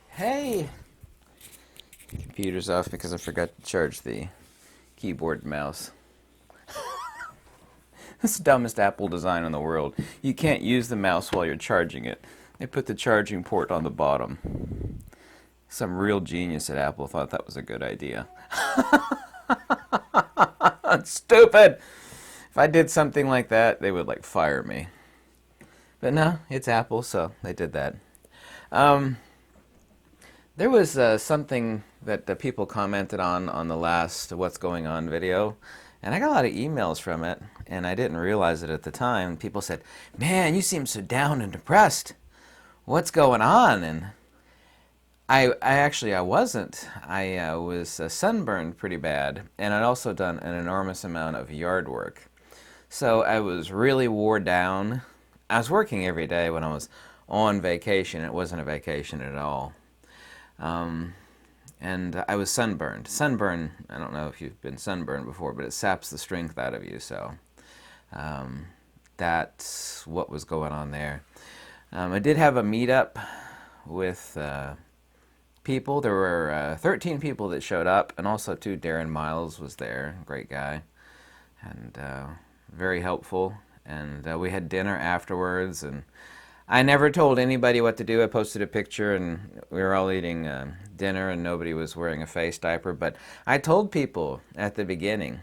Hey! Computer's off because I forgot to charge the keyboard and mouse. It's the dumbest Apple design in the world. You can't use the mouse while you're charging it. They put the charging port on the bottom. Some real genius at Apple thought that was a good idea. That's stupid! If I did something like that, they would fire me. But no, it's Apple, so they did that. Um, there was something that people commented on the last What's Going On video, and I got a lot of emails from it, and I didn't realize it at the time. People said, "Man, you seem so down and depressed. What's going on?" And I wasn't. I was sunburned pretty bad, and I'd also done an enormous amount of yard work. So I was really wore down. I was working every day when I was on vacation. It wasn't a vacation at all. Um, and I was sunburned. Sunburn, I don't know if you've been sunburned before, but it saps the strength out of you. So um, that's what was going on there. I did have a meetup with people. There were 13 people that showed up, and also too, Darren Miles was there, great guy, and very helpful. And we had dinner afterwards, and I never told anybody what to do. I posted a picture, and we were all eating dinner, and nobody was wearing a face diaper. But I told people at the beginning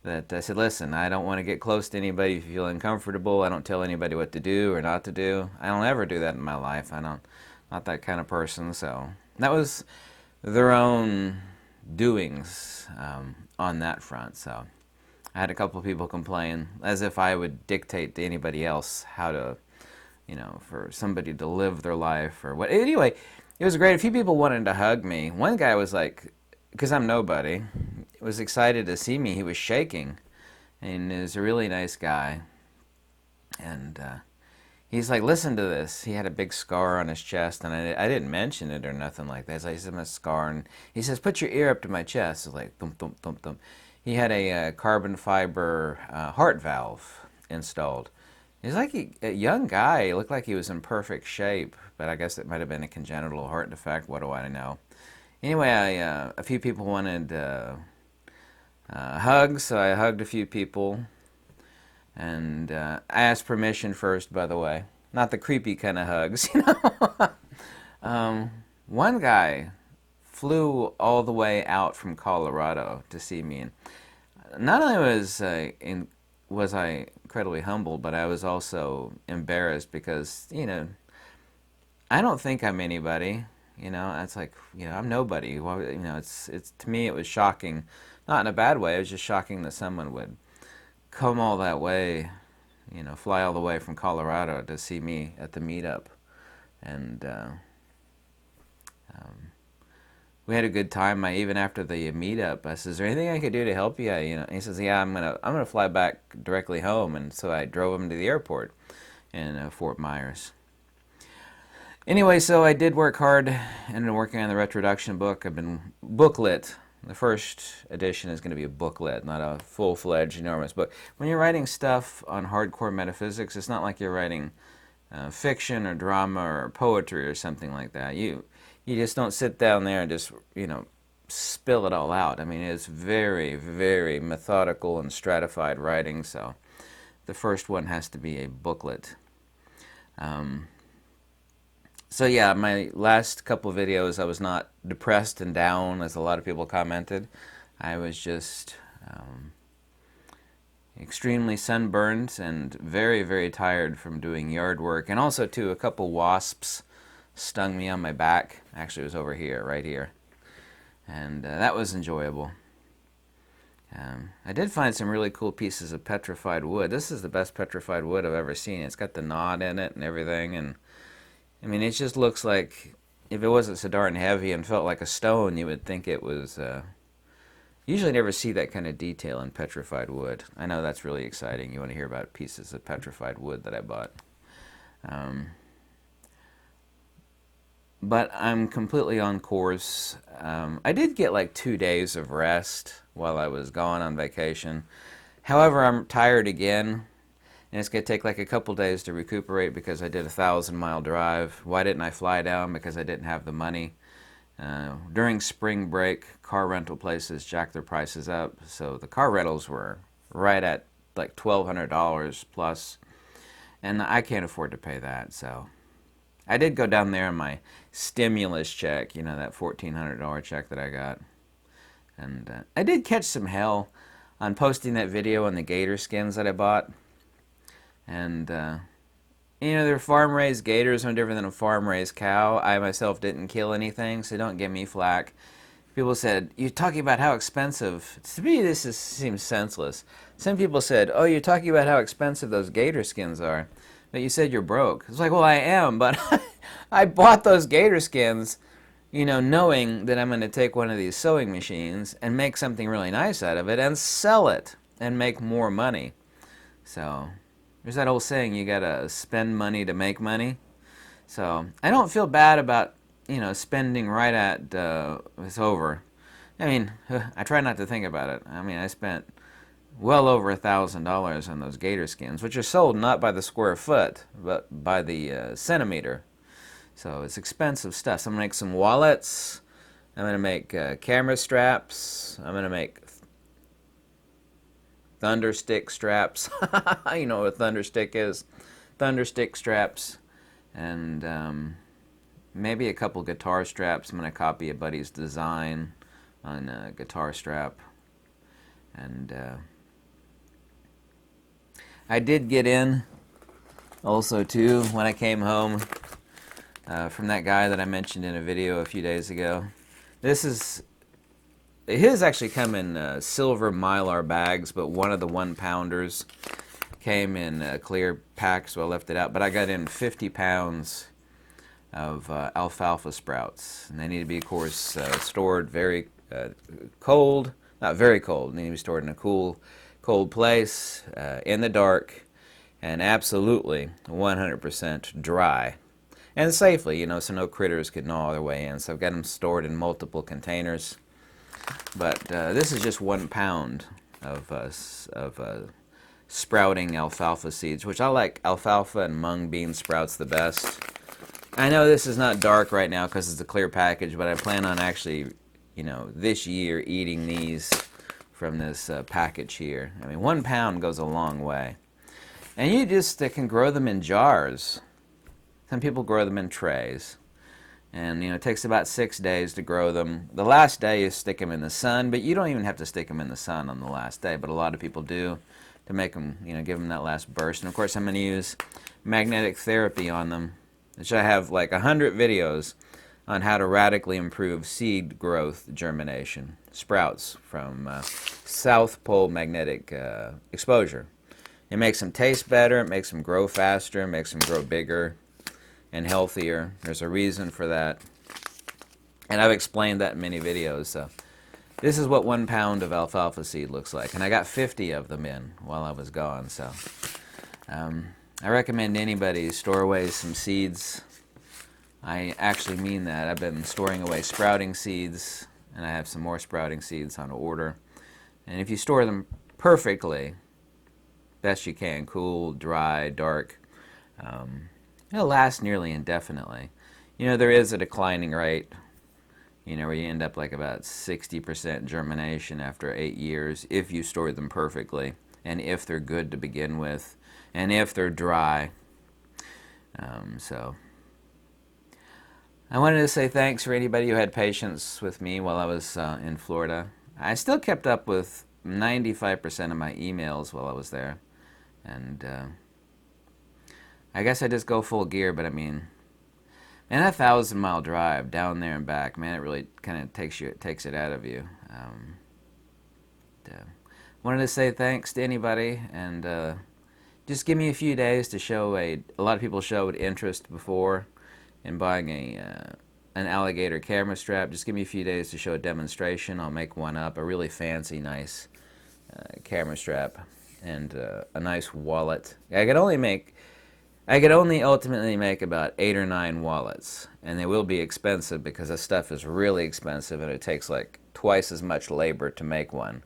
that I said, listen, I don't want to get close to anybody if you feel uncomfortable. I don't tell anybody what to do or not to do. I don't ever do that in my life. Not that kind of person. So that was their own doings on that front. So I had a couple of people complain as if I would dictate to anybody else how to, for somebody to live their life or what. Anyway, it was great. A few people wanted to hug me. One guy was like, because I'm nobody, was excited to see me. He was shaking, and he was a really nice guy. And he's like, listen to this. He had a big scar on his chest, and I didn't mention it or nothing like that. So he said, my scar, and he says, put your ear up to my chest. It's like, thump, thump, thump, thump. He had a carbon fiber heart valve installed. He's like a young guy. He looked like he was in perfect shape, but I guess it might have been a congenital heart defect. What do I know? Anyway, a few people wanted hugs, so I hugged a few people. And I asked permission first, by the way. Not the creepy kind of hugs, One guy flew all the way out from Colorado to see me. And not only was I incredibly humbled, but I was also embarrassed because, I don't think I'm anybody. It's like, I'm nobody. Well, it's to me it was shocking, not in a bad way. It was just shocking that someone would come all that way, fly all the way from Colorado to see me at the meetup. And we had a good time. Even after the meetup, I said, "Is there anything I could do to help you?" And he says, "Yeah, I'm gonna fly back directly home." And so I drove him to the airport in Fort Myers. Anyway, so I did work hard and been working on the retroduction book. I've been booklet. The first edition is going to be a booklet, not a full-fledged, enormous book. When you're writing stuff on hardcore metaphysics, it's not like you're writing fiction or drama or poetry or something like that. You just don't sit down there and just, spill it all out. I mean, it's very, very methodical and stratified writing, so the first one has to be a booklet. So yeah, my last couple of videos, I was not depressed and down, as a lot of people commented. I was just extremely sunburned and very, very tired from doing yard work. And also, too, a couple wasps stung me on my back. Actually, it was over here, right here. And that was enjoyable. I did find some really cool pieces of petrified wood. This is the best petrified wood I've ever seen. It's got the knot in it and everything, and I mean, it just looks like, if it wasn't so darn heavy and felt like a stone, you would think it was, usually never see that kind of detail in petrified wood. I know that's really exciting. You want to hear about pieces of petrified wood that I bought. But I'm completely on course. I did get like 2 days of rest while I was gone on vacation. However, I'm tired again, and it's going to take like a couple days to recuperate because I did a 1,000-mile drive. Why didn't I fly down? Because I didn't have the money. During spring break, car rental places jacked their prices up, so the car rentals were right at like $1,200 plus, and I can't afford to pay that. So I did go down there on my stimulus check, you know, that $1,400 check that I got, and I did catch some hell on posting that video on the gator skins that I bought, and you know, they're farm-raised gators, no different than a farm-raised cow. I myself didn't kill anything, so don't give me flack. People said, you're talking about how expensive. To me, seems senseless. Some people said, oh, you're talking about how expensive those gator skins are, but you said you're broke. It's like, well, I am, but I bought those gator skins, you know, knowing that I'm going to take one of these sewing machines and make something really nice out of it and sell it and make more money. So there's that old saying, you gotta spend money to make money. So I don't feel bad about, you know, spending right at it's over. I mean, I try not to think about it. I mean, I spent well over $1,000 on those gator skins, which are sold not by the square foot, but by the centimeter. So it's expensive stuff. So I'm gonna make some wallets. I'm gonna make camera straps. I'm gonna make Thunderstick straps. You know what a Thunderstick is. Thunderstick straps. And maybe a couple guitar straps. I'm going to copy a buddy's design on a guitar strap. And I did get in also too when I came home from that guy that I mentioned in a video a few days ago. His actually come in silver Mylar bags, but one of the 1-pounders came in clear packs, so I left it out. But I got in 50 pounds of alfalfa sprouts, and they need to be, of course, stored very cold. Not very cold. They need to be stored in a cool, cold place, in the dark, and absolutely 100% dry. And safely, you know, so no critters could gnaw their way in. So I've got them stored in multiple containers. But this is just 1 pound of sprouting alfalfa seeds, which I like alfalfa and mung bean sprouts the best. I know this is not dark right now because it's a clear package, but I plan on actually, you know, this year eating these from this package here. I mean, 1 pound goes a long way. And you just can grow them in jars. Some people grow them in trays. And, you know, it takes about 6 days to grow them. The last day you stick them in the sun, but you don't even have to stick them in the sun on the last day, but a lot of people do to make them, you know, give them that last burst. And, of course, I'm going to use magnetic therapy on them, which I have like 100 videos on how to radically improve seed growth germination, sprouts from South Pole magnetic exposure. It makes them taste better, it makes them grow faster, it makes them grow bigger and healthier. There's a reason for that. And I've explained that in many videos. So this is what 1 pound of alfalfa seed looks like. And I got 50 of them in while I was gone. So I recommend anybody store away some seeds. I actually mean that. I've been storing away sprouting seeds, and I have some more sprouting seeds on order. And if you store them perfectly, best you can, cool, dry, dark, it'll last nearly indefinitely. You know, there is a declining rate, you know, where you end up like about 60% germination after 8 years if you store them perfectly, and if they're good to begin with, and if they're dry. So I wanted to say thanks for anybody who had patience with me while I was in Florida. I still kept up with 95% of my emails while I was there, and I guess I just go full gear. But I mean, man, a 1,000-mile drive down there and back, man, it really kind of takes it out of you. Wanted to say thanks to anybody, and just give me a few days to show a lot of people showed interest before in buying an alligator camera strap. Just give me a few days to show a demonstration. I'll make one up, a really fancy, nice camera strap, and a nice wallet. I could only ultimately make about 8 or 9 wallets, and they will be expensive because this stuff is really expensive, and it takes like twice as much labor to make one.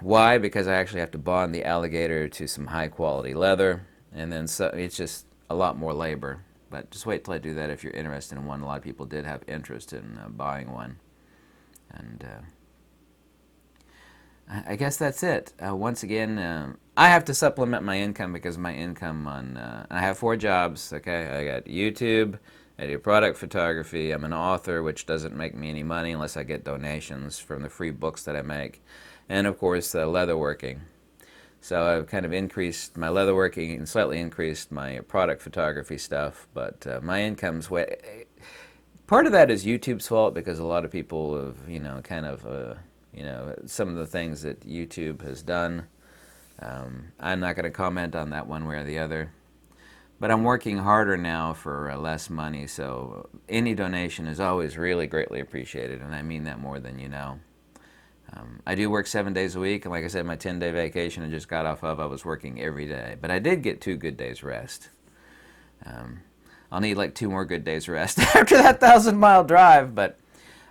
Why? Because I actually have to bond the alligator to some high quality leather, and then so it's just a lot more labor. But just wait till I do that if you're interested in one. A lot of people did have interest in buying one. And I guess that's it. Once again, I have to supplement my income because my income on I have 4 jobs. Okay, I got YouTube, I do product photography. I'm an author, which doesn't make me any money unless I get donations from the free books that I make, and of course leatherworking. So I've kind of increased my leatherworking and slightly increased my product photography stuff, but my income's way. Part of that is YouTube's fault because a lot of people have, kind of, some of the things that YouTube has done. I'm not going to comment on that one way or the other. But I'm working harder now for less money, so any donation is always really greatly appreciated, and I mean that more than you know. I do work 7 days a week, and like I said, my 10-day vacation I just got off of, I was working every day. But I did get 2 good days rest. I'll need like 2 more good days rest after that 1,000-mile drive, but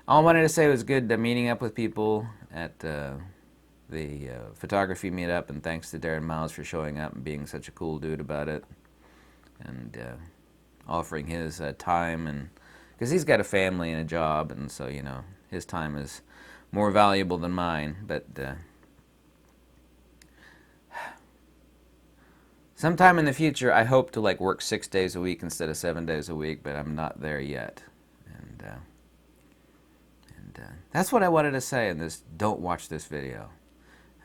all I wanted to say was good meeting up with people at the photography meetup, and thanks to Darren Miles for showing up and being such a cool dude about it, and offering his time, and because he's got a family and a job, and so his time is more valuable than mine. But sometime in the future, I hope to work 6 days a week instead of 7 days a week, but I'm not there yet. And that's what I wanted to say in this. Don't watch this video.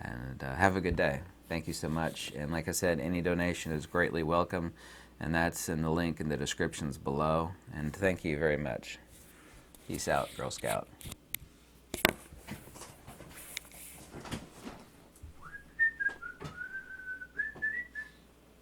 And have a good day. Thank you so much. And like I said, any donation is greatly welcome, and that's in the link in the descriptions below. And thank you very much. Peace out, Girl Scout.